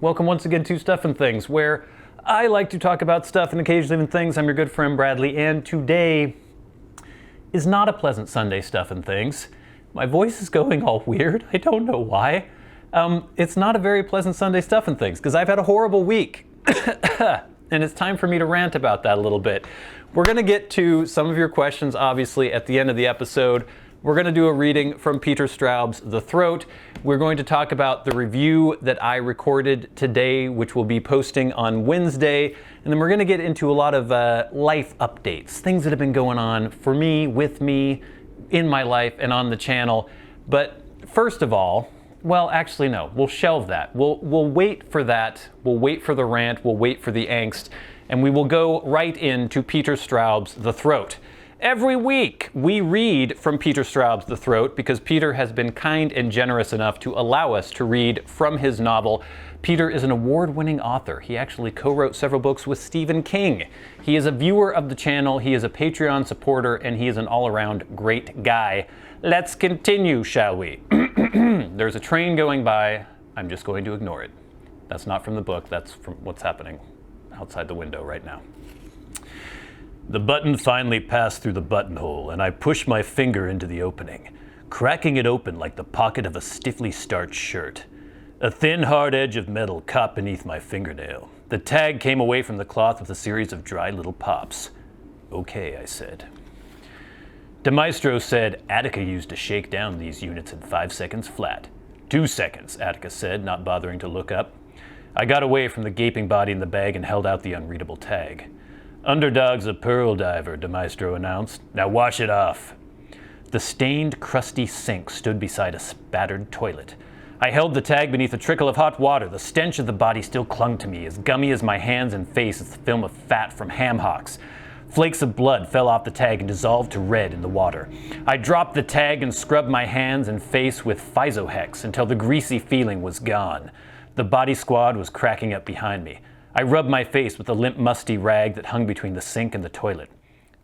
Welcome once again to Stuff and Things, where I like to talk about stuff and occasionally even things. I'm your good friend Bradley, and today is not a pleasant Sunday Stuff and Things. My voice is going all weird. I don't know why. It's not a very pleasant Sunday Stuff and Things, because I've had a horrible week. And it's time for me to rant about that a little bit. We're going to get to some of your questions, obviously, at the end of the episode. We're going to do a reading from Peter Straub's The Throat. We're going to talk about the review that I recorded today, which we'll be posting on Wednesday. And then we're going to get into a lot of life updates, things that have been going on for me, with me, in my life, and on the channel. But first of all, well, actually, no, we'll shelve that. We'll wait for that. We'll wait for the rant. We'll wait for the angst. And we will go right into Peter Straub's The Throat. Every week, we read from Peter Straub's The Throat because Peter has been kind and generous enough to allow us to read from his novel. Peter is an award-winning author. He actually co-wrote several books with Stephen King. He is a viewer of the channel, he is a Patreon supporter, and he is an all-around great guy. Let's continue, shall we? There's a train going by. I'm just going to ignore it. That's not from the book, that's from what's happening outside the window right now. The button finally passed through the buttonhole, and I pushed my finger into the opening, cracking it open like the pocket of a stiffly starched shirt. A thin, hard edge of metal caught beneath my fingernail. The tag came away from the cloth with a series of dry little pops. Okay, I said. De Maestro said Attica used to shake down these units in 5 seconds flat. 2 seconds, Attica said, not bothering to look up. I got away from the gaping body in the bag and held out the unreadable tag. Underdog's a pearl diver, De Maestro announced. Now wash it off. The stained, crusty sink stood beside a spattered toilet. I held the tag beneath a trickle of hot water. The stench of the body still clung to me, as gummy as my hands and face as the film of fat from ham hocks. Flakes of blood fell off the tag and dissolved to red in the water. I dropped the tag and scrubbed my hands and face with Physohex until the greasy feeling was gone. The body squad was cracking up behind me. I rubbed my face with the limp, musty rag that hung between the sink and the toilet.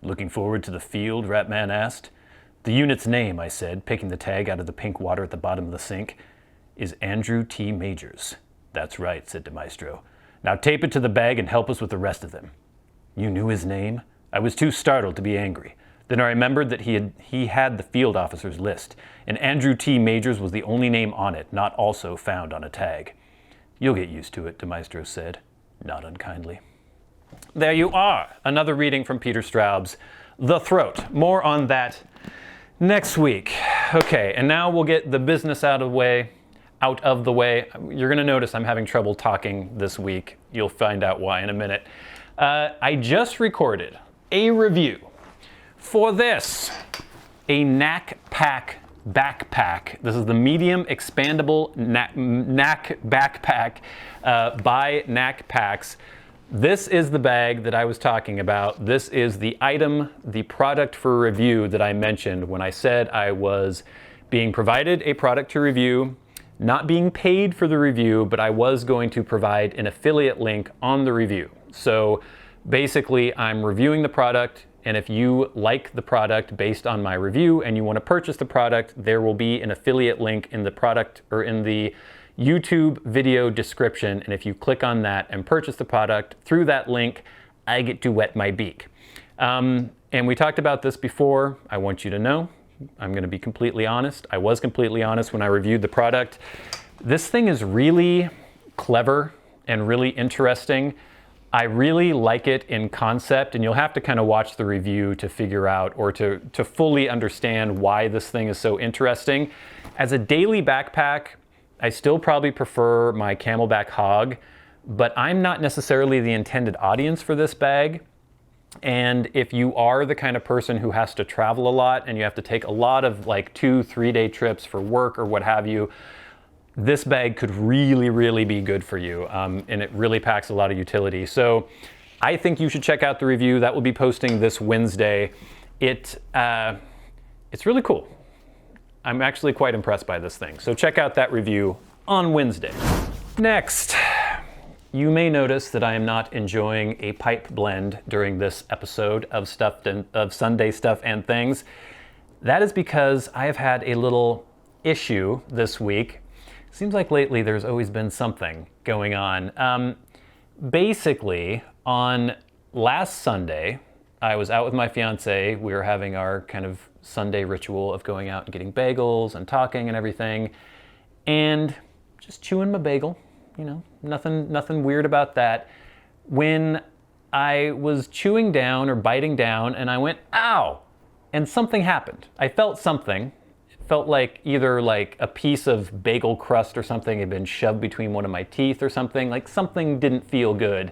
Looking forward to the field, Ratman asked. The unit's name, I said, picking the tag out of the pink water at the bottom of the sink, is Andrew T. Majors. That's right, said De Maestro. Now tape it to the bag and help us with the rest of them. You knew his name? I was too startled to be angry. Then I remembered that he had the field officer's list, and Andrew T. Majors was the only name on it, not also found on a tag. You'll get used to it, De Maestro said, not unkindly. There you are, another reading from Peter Straub's The Throat. More on that next week. Okay, and now we'll get the business out of the way. You're gonna notice I'm having trouble talking this week. You'll find out why in a minute. I just recorded a review for this, a Knack backpack. This is the medium expandable Knack backpack by Knack. This is the bag that I was talking about. This is the item, the product for review that I mentioned when I said I was being provided a product to review, not being paid for the review, but I was going to provide an affiliate link on the review. So basically, I'm reviewing the product, and if you like the product based on my review and you want to purchase the product, there will be an affiliate link in the product or in the YouTube video description. And if you click on that and purchase the product through that link, I get to wet my beak. And we talked about this before. I want you to know, I'm going to be completely honest. I was completely honest when I reviewed the product. This thing is really clever and really interesting. I really like it in concept, and you'll have to kind of watch the review to figure out or to fully understand why this thing is so interesting. As a daily backpack, I still probably prefer my Camelback Hoge, but I'm not necessarily the intended audience for this bag. And if you are the kind of person who has to travel a lot and you have to take a lot of like 2-3 day trips for work or what have you, this bag could really, really be good for you, and it really packs a lot of utility. So I think you should check out the review. That will be posting this Wednesday. It's really cool. I'm actually quite impressed by this thing. So check out that review on Wednesday. Next, you may notice that I am not enjoying a pipe blend during this episode of Sunday Stuff and Things. That is because I have had a little issue this week Seems like lately there's always been something going on. Basically, on last Sunday, I was out with my fiance. We were having our kind of Sunday ritual of going out and getting bagels and talking and everything, and just chewing my bagel. You know, nothing weird about that. When I was chewing down or biting down, and I went, ow, and something happened. I felt something. It felt like either like a piece of bagel crust or something had been shoved between one of my teeth or something. Like something didn't feel good.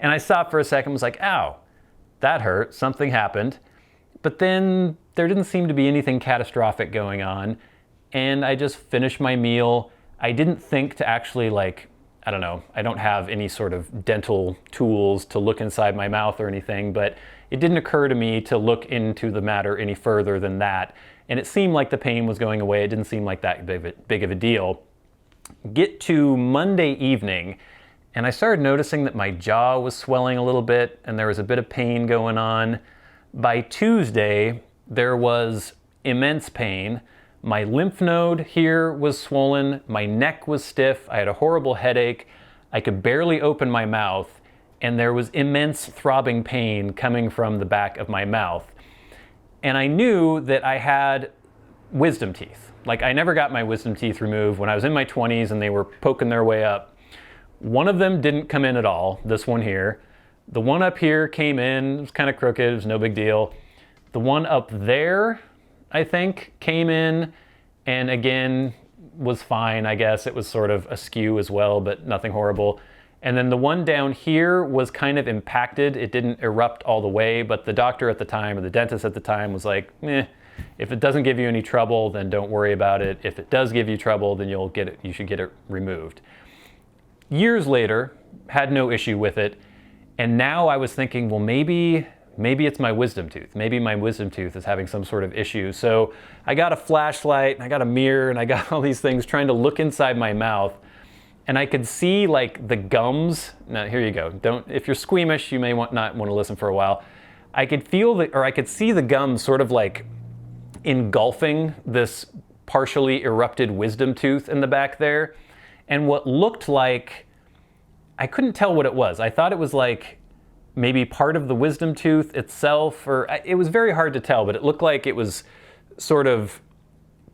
And I stopped for a second and was like, ow, that hurt, something happened. But then there didn't seem to be anything catastrophic going on. And I just finished my meal. I didn't think to actually I don't know, I don't have any sort of dental tools to look inside my mouth or anything, but it didn't occur to me to look into the matter any further than that. And it seemed like the pain was going away. It didn't seem like that big of a deal. Get to Monday evening, and I started noticing that my jaw was swelling a little bit, and there was a bit of pain going on. By Tuesday, there was immense pain. My lymph node here was swollen, my neck was stiff, I had a horrible headache, I could barely open my mouth, and there was immense throbbing pain coming from the back of my mouth. And I knew that I had wisdom teeth. Like, I never got my wisdom teeth removed when I was in my 20s and they were poking their way up. One of them didn't come in at all, this one here. The one up here came in, it was kind of crooked, it was no big deal. The one up there, I think, came in and again was fine, I guess. It was sort of askew as well, but nothing horrible. And then the one down here was kind of impacted. It didn't erupt all the way, but the doctor at the time, or the dentist at the time, was like, if it doesn't give you any trouble, then don't worry about it. If it does give you trouble, then you should get it removed. Years later, had no issue with it. And now I was thinking, well, maybe it's my wisdom tooth. Maybe my wisdom tooth is having some sort of issue. So I got a flashlight, and I got a mirror, and I got all these things trying to look inside my mouth. And I could see like the gums. Now here you go. If you're squeamish, you may not want to listen for a while. I could I could see the gums sort of like engulfing this partially erupted wisdom tooth in the back there. And what looked like, I couldn't tell what it was. I thought it was like maybe part of the wisdom tooth itself, or it was very hard to tell, but it looked like it was sort of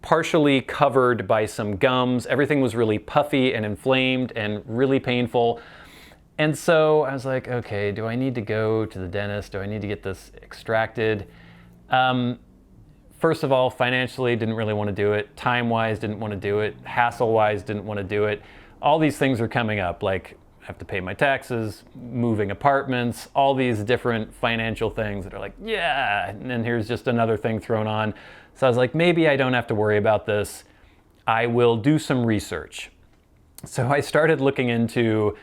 partially covered by some gums. Everything was really puffy and inflamed and really painful. And so I was like, okay, do I need to go to the dentist? Do I need to get this extracted? First of all, financially, didn't really want to do it. Time-wise, didn't want to do it. Hassle-wise, didn't want to do it. All these things are coming up, like I have to pay my taxes, moving apartments, all these different financial things that are like, yeah, and then here's just another thing thrown on. So I was like, maybe I don't have to worry about this. I will do some research. So I started looking into,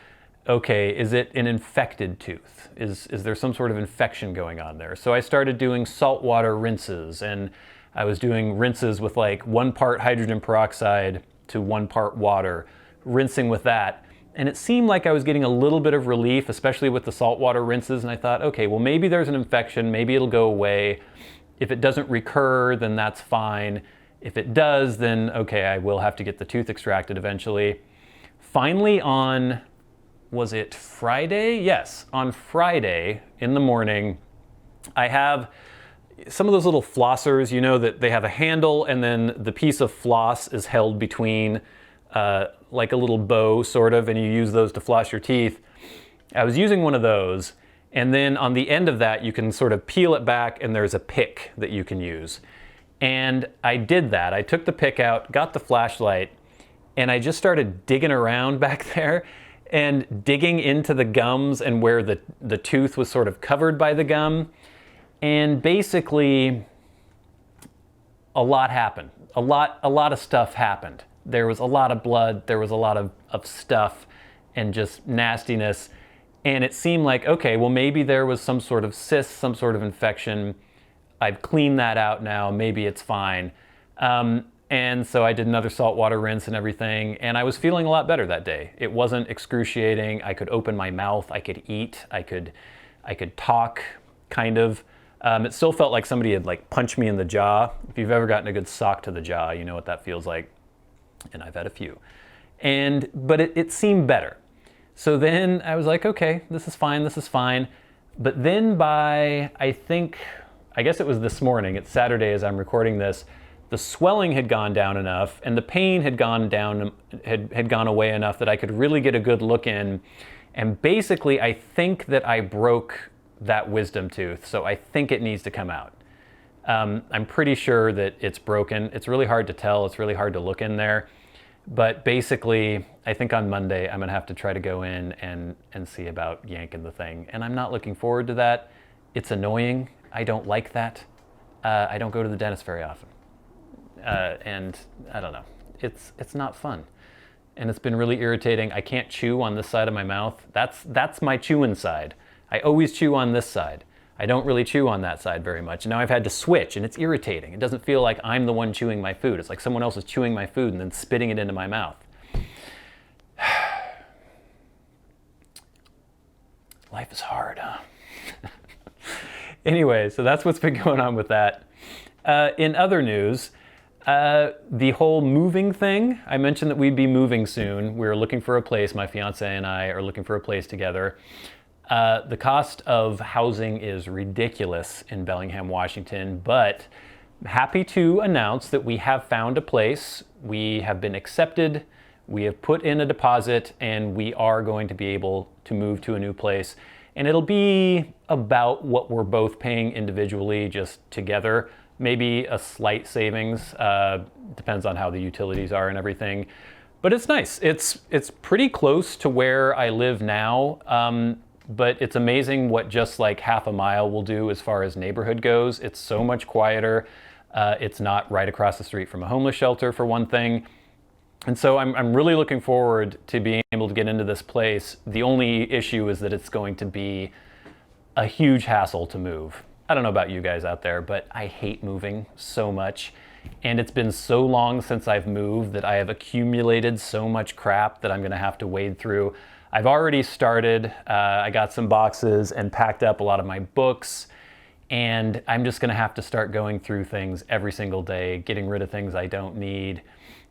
okay, is it an infected tooth? Is there some sort of infection going on there? So I started doing saltwater rinses, and I was doing rinses with like 1 part hydrogen peroxide to 1 part water, rinsing with that. And it seemed like I was getting a little bit of relief, especially with the saltwater rinses. And I thought, okay, well, maybe there's an infection, maybe it'll go away. If it doesn't recur, then that's fine. If it does, then okay, I will have to get the tooth extracted eventually. Finally on, was it Friday? Yes, on Friday in the morning, I have some of those little flossers, you know, that they have a handle and then the piece of floss is held between like a little bow sort of, and you use those to floss your teeth. I was using one of those, and then on the end of that you can sort of peel it back and there's a pick that you can use. And I did that. I took the pick out, got the flashlight, and I just started digging around back there and digging into the gums and where the tooth was sort of covered by the gum. And basically a lot happened. A lot of stuff happened. There was a lot of blood, there was a lot of stuff and just nastiness. And it seemed like, okay, well, maybe there was some sort of cyst, some sort of infection. I've cleaned that out now, maybe it's fine. And so I did another saltwater rinse and everything, and I was feeling a lot better that day. It wasn't excruciating. I could open my mouth, I could eat, I could talk, kind of. It still felt like somebody had like punched me in the jaw. If you've ever gotten a good sock to the jaw, you know what that feels like. And I've had a few. But it seemed better. So then I was like, okay, this is fine, this is fine. But then by, I guess it was this morning, it's Saturday as I'm recording this, the swelling had gone down enough and the pain had gone down, had gone away enough that I could really get a good look in. And basically, I think that I broke that wisdom tooth, so I think it needs to come out. I'm pretty sure that it's broken. It's really hard to tell. It's really hard to look in there. But basically, I think on Monday, I'm gonna have to try to go in and see about yanking the thing. And I'm not looking forward to that. It's annoying. I don't like that. I don't go to the dentist very often. And I don't know, it's not fun. And it's been really irritating. I can't chew on this side of my mouth. That's my chewing side. I always chew on this side. I don't really chew on that side very much. And now I've had to switch and it's irritating. It doesn't feel like I'm the one chewing my food. It's like someone else is chewing my food and then spitting it into my mouth. Life is hard, huh? Anyway, so that's what's been going on with that. In other news, the whole moving thing, I mentioned that we'd be moving soon. We're looking for a place. My fiance and I are looking for a place together. The cost of housing is ridiculous in Bellingham, Washington, but I'm happy to announce that we have found a place. We have been accepted. We have put in a deposit and we are going to be able to move to a new place. And it'll be about what we're both paying individually, just together. Maybe a slight savings, depends on how the utilities are and everything. But it's nice. It's pretty close to where I live now, but it's amazing what just like half a mile will do as far as neighborhood goes. It's so much quieter. It's not right across the street from a homeless shelter, for one thing. And so I'm really looking forward to being able to get into this place. The only issue is that it's going to be a huge hassle to move. I don't know about you guys out there, but I hate moving so much. And it's been so long since I've moved that I have accumulated so much crap that I'm gonna have to wade through. I've already started. I got some boxes and packed up a lot of my books. And I'm just gonna have to start going through things every single day, getting rid of things I don't need.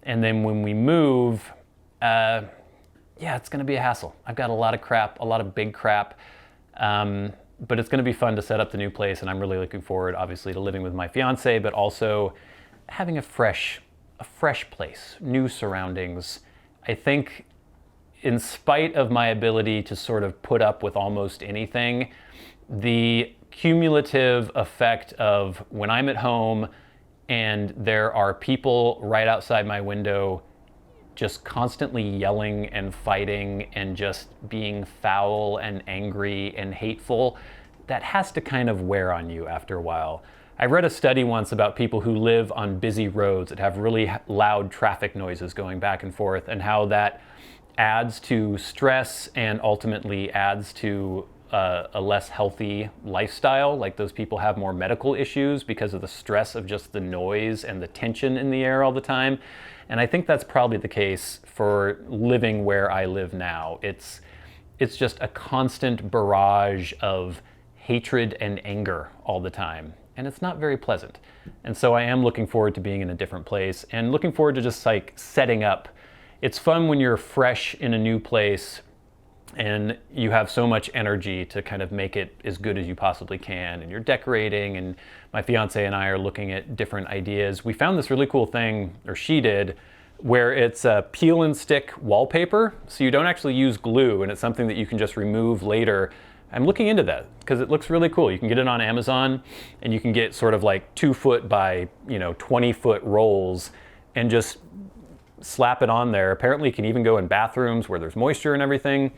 And then when we move, yeah, it's gonna be a hassle. I've got a lot of crap, a lot of big crap. But it's gonna be fun to set up the new place, and I'm really looking forward, obviously, to living with my fiance, but also having a fresh place, new surroundings. I think in spite of my ability to sort of put up with almost anything, the cumulative effect of when I'm at home and there are people right outside my window just constantly yelling and fighting and just being foul and angry and hateful, that has to kind of wear on you after a while. I read a study once about people who live on busy roads that have really loud traffic noises going back and forth, and how that adds to stress and ultimately adds to a less healthy lifestyle. Like, those people have more medical issues because of the stress of just the noise and the tension in the air all the time. And I think that's probably the case for living where I live now. It's just a constant barrage of hatred and anger all the time. And it's not very pleasant. And so I am looking forward to being in a different place and looking forward to just like setting up. It's fun when you're fresh in a new place and you have so much energy to kind of make it as good as you possibly can, and you're decorating, and my fiance and I are looking at different ideas. We found this really cool thing, or she did, where it's a peel and stick wallpaper, so you don't actually use glue, and it's something that you can just remove later. I'm looking into that because it looks really cool. You can get it on Amazon, and you can get sort of like 2 foot by 20 foot rolls and just slap it on there. Apparently it can even go in bathrooms where there's moisture and everything.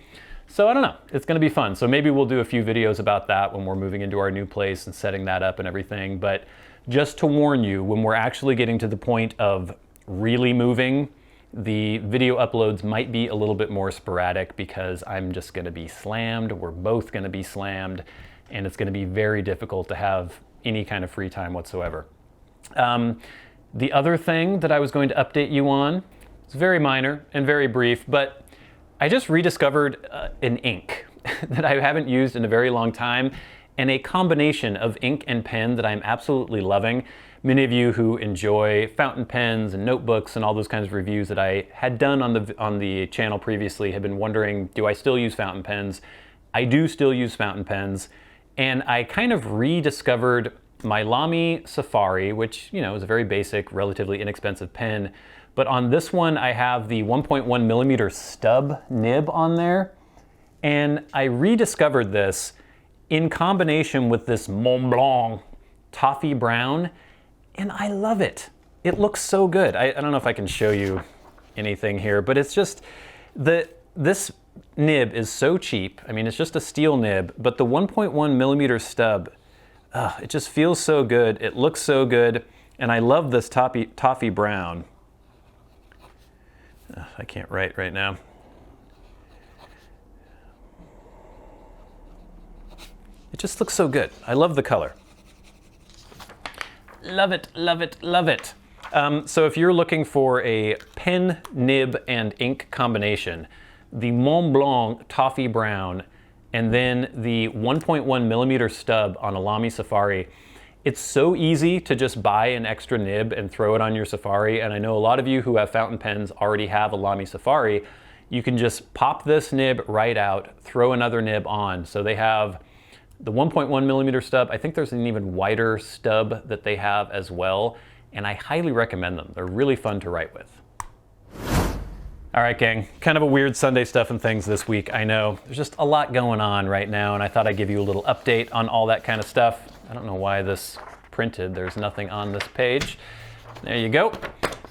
So I don't know, it's gonna be fun. So maybe we'll do a few videos about that when we're moving into our new place and setting that up and everything. But just to warn you, when we're actually getting to the point of really moving, the video uploads might be a little bit more sporadic because I'm just gonna be slammed, we're both gonna be slammed, and it's gonna be very difficult to have any kind of free time whatsoever. The other thing that I was going to update you on, it's very minor and very brief, but I just rediscovered an ink that I haven't used in a very long time, and a combination of ink and pen that I'm absolutely loving. Many of you who enjoy fountain pens and notebooks and all those kinds of reviews that I had done on the channel previously have been wondering, do I still use fountain pens? I do still use fountain pens, and I kind of rediscovered my Lamy Safari, which, you know, is a very basic, relatively inexpensive pen. But on this one, I have the 1.1 millimeter stub nib on there. And I rediscovered this in combination with this Mont Blanc Toffee Brown, and I love it. It looks so good. I don't know if I can show you anything here, but it's just, this nib is so cheap. I mean, it's just a steel nib, but the 1.1 millimeter stub, it just feels so good. It looks so good, and I love this Toffee Brown. I can't write right now. It just looks so good. I love the color. Love it, love it, love it. So if you're looking for a pen, nib, and ink combination, the Mont Blanc Toffee Brown and then the 1.1 millimeter stub on a Lamy Safari, it's so easy to just buy an extra nib and throw it on your Safari. And I know a lot of you who have fountain pens already have a Lamy Safari. You can just pop this nib right out, throw another nib on. So they have the 1.1 millimeter stub. I think there's an even wider stub that they have as well. And I highly recommend them. They're really fun to write with. All right, gang, kind of a weird Sunday stuff and things this week, I know. There's just a lot going on right now, and I thought I'd give you a little update on all that kind of stuff. I don't know why this printed. There's nothing on this page. There you go.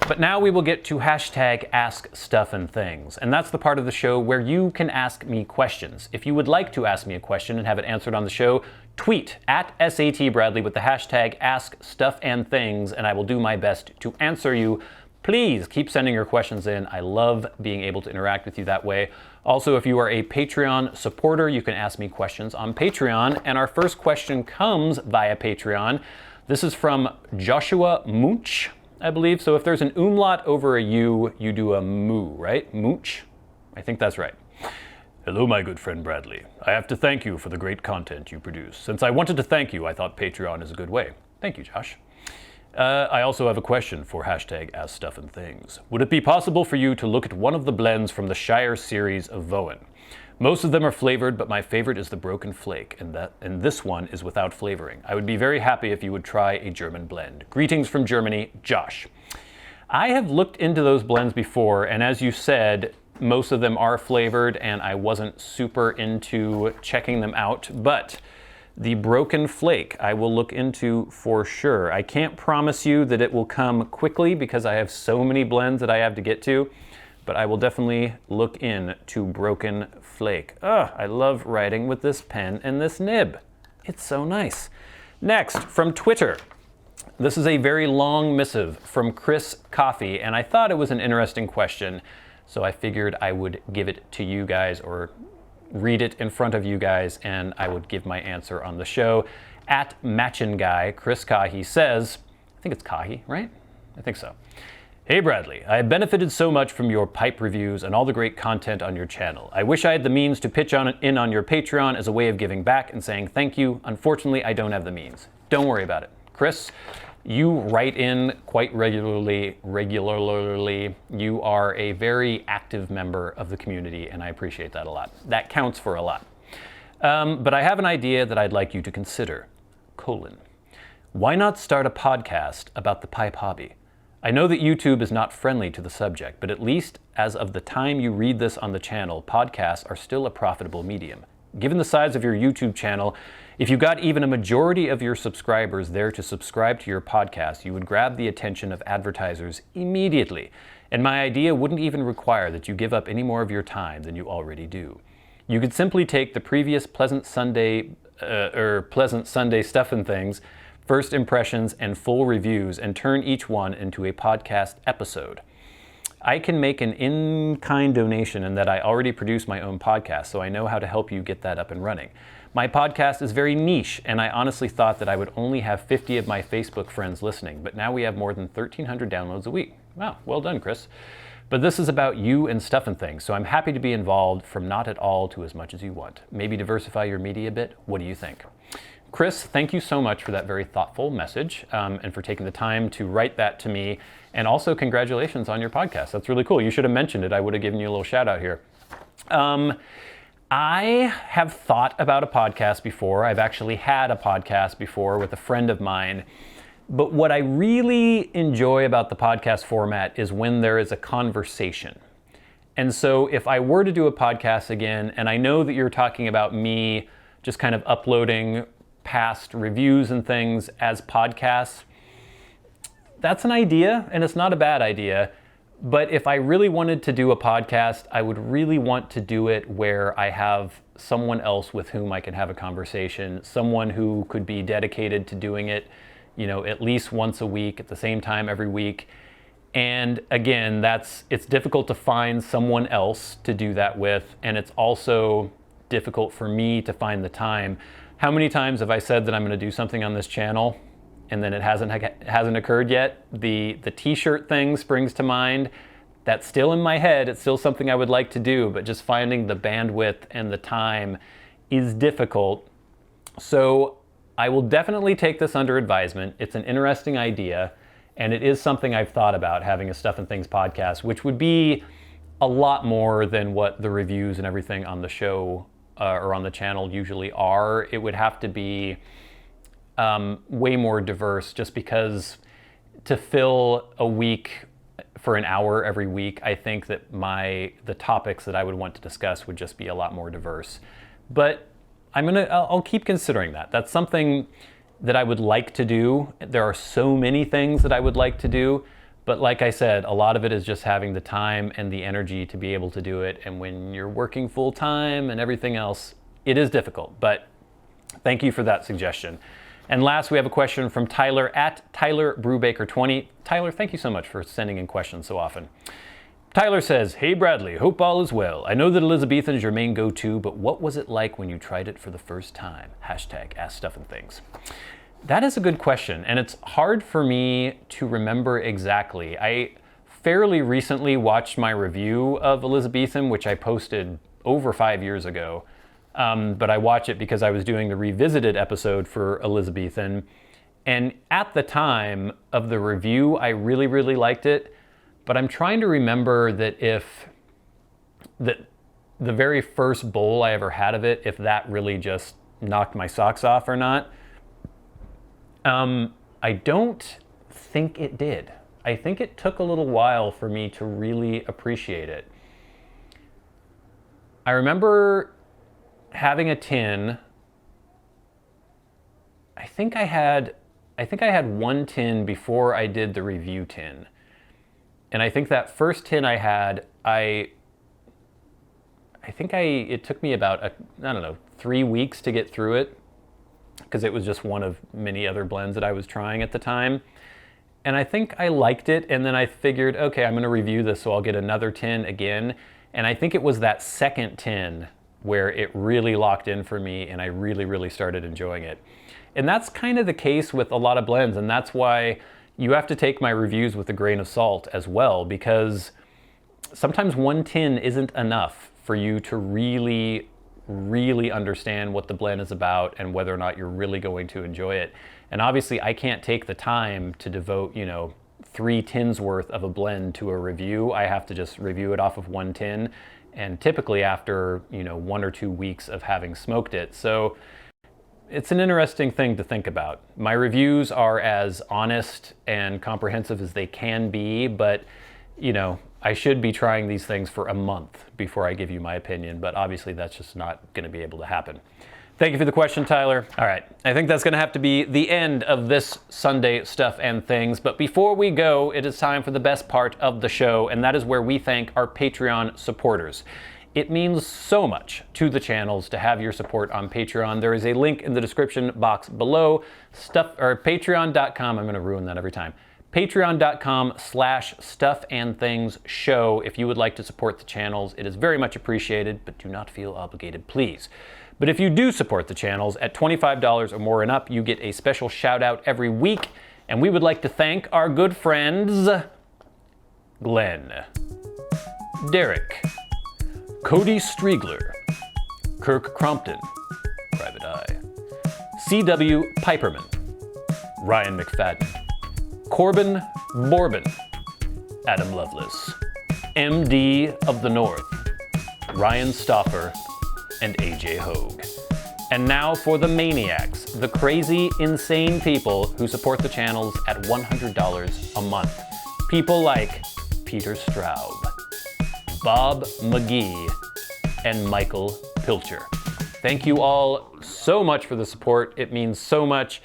But now we will get to hashtag askstuffandthings, and that's the part of the show where you can ask me questions. If you would like to ask me a question and have it answered on the show, tweet at @SATBradley with the hashtag askstuffandthings, and I will do my best to answer you. Please keep sending your questions in. I love being able to interact with you that way. Also, if you are a Patreon supporter, you can ask me questions on Patreon. And our first question comes via Patreon. This is from Joshua Mooch, I believe. So if there's an umlaut over a U, you do a moo, right? Mooch? I think that's right. Hello, my good friend Bradley. I have to thank you for the great content you produce. Since I wanted to thank you, I thought Patreon is a good way. Thank you, Josh. I also have a question for hashtag askstuffandthings. Would it be possible for you to look at one of the blends from the Shire series of Vauen? Most of them are flavored, but my favorite is the Broken Flake, and this one is without flavoring. I would be very happy if you would try a German blend. Greetings from Germany, Josh. I have looked into those blends before, and as you said, most of them are flavored, and I wasn't super into checking them out, but the Broken Flake I will look into for sure. I can't promise you that it will come quickly because I have so many blends that I have to get to, but I will definitely look into Broken Flake. I love writing with this pen and this nib. It's so nice. Next, from Twitter. This is a very long missive from Chris Coffey, and I thought it was an interesting question, so I figured I would give it to you guys, or read it in front of you guys, and I would give my answer on the show. At Machin Guy, Chris Kahi says, I think it's Kahi, right? I think so. Hey Bradley, I have benefited so much from your pipe reviews and all the great content on your channel. I wish I had the means to pitch in on your Patreon as a way of giving back and saying thank you. Unfortunately, I don't have the means. Don't worry about it. Chris, you write in quite regularly. You are a very active member of the community, and I appreciate that a lot. That counts for a lot. But I have an idea that I'd like you to consider. Why not start a podcast about the pipe hobby? I know that YouTube is not friendly to the subject, but at least as of the time you read this on the channel, podcasts are still a profitable medium. Given the size of your YouTube channel, if you got even a majority of your subscribers there to subscribe to your podcast, you would grab the attention of advertisers immediately. And my idea wouldn't even require that you give up any more of your time than you already do. You could simply take the previous Pleasant Sunday Stuff and Things, first impressions, and full reviews and turn each one into a podcast episode. I can make an in-kind donation in that I already produce my own podcast, so I know how to help you get that up and running. My podcast is very niche, and I honestly thought that I would only have 50 of my Facebook friends listening, but now we have more than 1,300 downloads a week. Wow, well done, Chris. But this is about you and stuff and things, so I'm happy to be involved from not at all to as much as you want. Maybe diversify your media a bit. What do you think? Chris, thank you so much for that very thoughtful message and for taking the time to write that to me. And also congratulations on your podcast. That's really cool. You should have mentioned it. I would have given you a little shout out here. I have thought about a podcast before. I've actually had a podcast before with a friend of mine. But what I really enjoy about the podcast format is when there is a conversation. And so if I were to do a podcast again, and I know that you're talking about me just kind of uploading past reviews and things as podcasts, that's an idea, and it's not a bad idea. But if I really wanted to do a podcast, I would really want to do it where I have someone else with whom I can have a conversation, someone who could be dedicated to doing it, at least once a week, at the same time every week. And again, it's difficult to find someone else to do that with, and it's also difficult for me to find the time. How many times have I said that I'm going to do something on this channel and then it hasn't occurred yet? The t-shirt thing springs to mind. That's still in my head. It's still something I would like to do, but just finding the bandwidth and the time is difficult. So I will definitely take this under advisement. It's an interesting idea, and it is something I've thought about, having a Stuff and Things podcast, which would be a lot more than what the reviews and everything on the show or on the channel usually are. It would have to be way more diverse, just because to fill a week for an hour every week, I think that the topics that I would want to discuss would just be a lot more diverse. But I'll keep considering that. That's something that I would like to do. There are so many things that I would like to do, but like I said, a lot of it is just having the time and the energy to be able to do it. And when you're working full time and everything else, it is difficult. But thank you for that suggestion. And last, we have a question from Tyler at Tyler Brubaker 20. Tyler, thank you so much for sending in questions so often. Tyler says, "Hey Bradley, hope all is well. I know that Elizabethan is your main go-to, but what was it like when you tried it for the first time? Hashtag askstuffandthings." That is a good question, and it's hard for me to remember exactly. I fairly recently watched my review of Elizabethan, which I posted over 5 years ago. But I watch it because I was doing the revisited episode for Elizabethan. And at the time of the review, I really, really liked it. But I'm trying to remember that the very first bowl I ever had of it, if that really just knocked my socks off or not. I don't think it did. I think it took a little while for me to really appreciate it. I remember having a tin. I think I had one tin before I did the review tin. And I think that first tin I had, it took me about 3 weeks to get through it, because it was just one of many other blends that I was trying at the time. And I think I liked it, and then I figured, okay, I'm going to review this, so I'll get another tin again. And I think it was that second tin where it really locked in for me, and I really, really started enjoying it. And that's kind of the case with a lot of blends, and that's why you have to take my reviews with a grain of salt as well, because sometimes one tin isn't enough for you to really, really understand what the blend is about and whether or not you're really going to enjoy it. And obviously I can't take the time to devote, 3 tins worth of a blend to a review. I have to just review it off of one tin, and typically after 1 or 2 weeks of having smoked it. So it's an interesting thing to think about. My reviews are as honest and comprehensive as they can be, but I should be trying these things for a month before I give you my opinion, but obviously that's just not going to be able to happen. Thank you for the question, Tyler. All right, I think that's going to have to be the end of this Sunday Stuff and Things. But before we go, it is time for the best part of the show, and that is where we thank our Patreon supporters. It means so much to the channels to have your support on Patreon. There is a link in the description box below. Patreon.com. I'm going to ruin that every time. Patreon.com/StuffandThingsShow. If you would like to support the channels, it is very much appreciated, but do not feel obligated, please. But if you do support the channels at $25 or more and up, you get a special shout out every week. And we would like to thank our good friends Glenn, Derek, Cody Striegler, Kirk Crompton, Private Eye, C.W. Piperman, Ryan McFadin, corbynborbyn, Adam Loveless, MDoftheNorth, Ryan Stauffer, and AJ Hoge. And now for the Maniacs, the crazy, insane people who support the channels at $100 a month. People like Peter Straub, Bob Magee, and Michael Pilcher. Thank you all so much for the support. It means so much.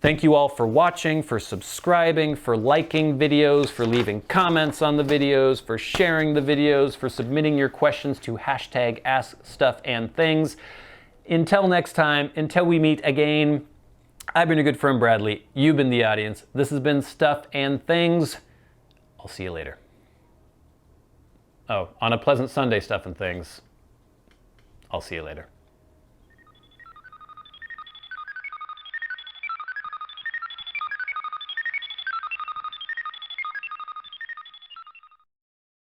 Thank you all for watching, for subscribing, for liking videos, for leaving comments on the videos, for sharing the videos, for submitting your questions to hashtag askstuffandthings. Until next time, until we meet again, I've been your good friend Bradley. You've been the audience. This has been Stuff and Things. I'll see you later. Oh, on a pleasant Sunday, Stuff and Things. I'll see you later.